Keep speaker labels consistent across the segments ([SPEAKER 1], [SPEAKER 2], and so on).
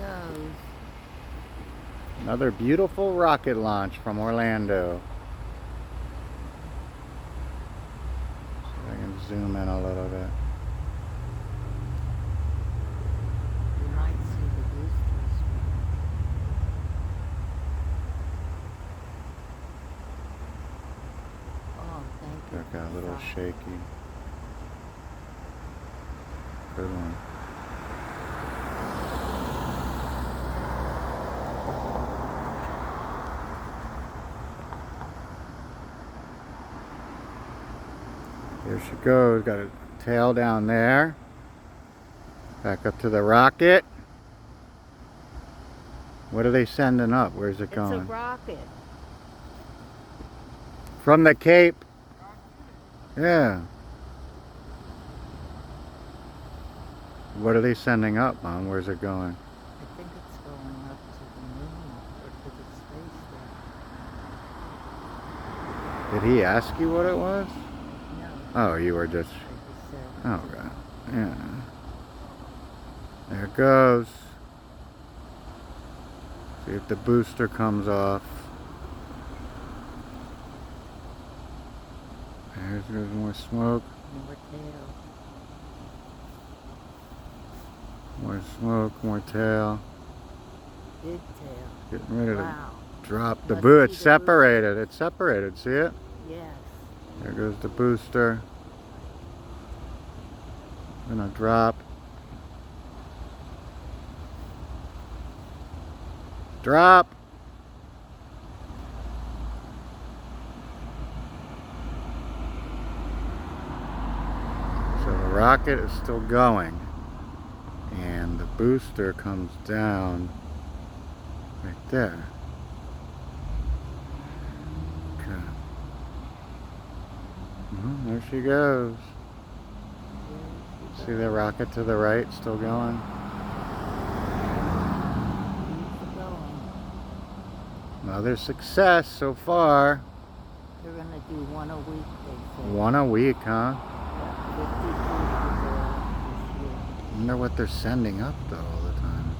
[SPEAKER 1] goes.
[SPEAKER 2] Another beautiful rocket launch from Orlando. See if I can zoom in a little bit.
[SPEAKER 1] You might see the boosters. Oh, thank you.
[SPEAKER 2] Got a little
[SPEAKER 1] Stop.
[SPEAKER 2] shaky. Good one. Here she goes. Got a tail down there. Back up to the rocket. What are they sending up? Where's it going?
[SPEAKER 1] It's a rocket.
[SPEAKER 2] From the Cape. Yeah. What are they sending up, Mom? Where's it going?
[SPEAKER 1] I think it's going up to the moon or to the space station.
[SPEAKER 2] Did he ask you what it was?
[SPEAKER 1] No,
[SPEAKER 2] Oh, you were just...
[SPEAKER 1] I just said.
[SPEAKER 2] Oh, God. Yeah. There it goes. See if the booster comes off. There's more smoke.
[SPEAKER 1] More tail.
[SPEAKER 2] More smoke, more tail.
[SPEAKER 1] Big tail.
[SPEAKER 2] Getting ready to
[SPEAKER 1] Wow.
[SPEAKER 2] drop the
[SPEAKER 1] Must
[SPEAKER 2] boot.
[SPEAKER 1] be
[SPEAKER 2] It's
[SPEAKER 1] the
[SPEAKER 2] separated. It's separated. See it?
[SPEAKER 1] Yes.
[SPEAKER 2] There goes the booster. Gonna drop. Drop. So the rocket is still going. And the booster comes down right there. Okay. There she goes. See the rocket to the right still going?
[SPEAKER 1] Keep going.
[SPEAKER 2] Another success so far.
[SPEAKER 1] They're going to do one a week, they say.
[SPEAKER 2] One a week, huh?
[SPEAKER 1] 50 boosters are up this year.
[SPEAKER 2] I wonder what they're sending up though all the time.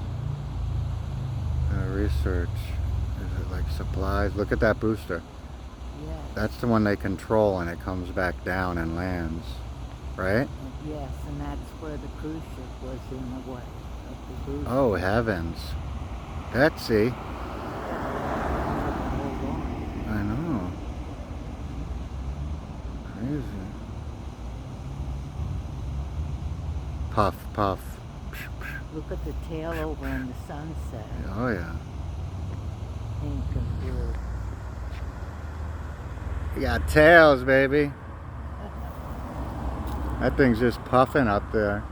[SPEAKER 2] Research. Is it like supplies? Look at that booster.
[SPEAKER 1] Yes.
[SPEAKER 2] That's the one they control and it comes back down and lands. Right?
[SPEAKER 1] Yes, and that's where the cruise ship was in the way of the booster.
[SPEAKER 2] Oh heavens. Betsy.
[SPEAKER 1] Hold on.
[SPEAKER 2] I know. Crazy. Puff, puff.
[SPEAKER 1] Look at the tail over in the sunset.
[SPEAKER 2] Oh yeah.
[SPEAKER 1] Pink and blue.
[SPEAKER 2] You got tails, baby. That thing's just puffing up there.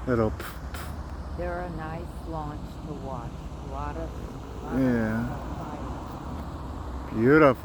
[SPEAKER 2] Little
[SPEAKER 1] They're a nice launch to watch. A lot of
[SPEAKER 2] yeah.
[SPEAKER 1] fire.
[SPEAKER 2] Beautiful.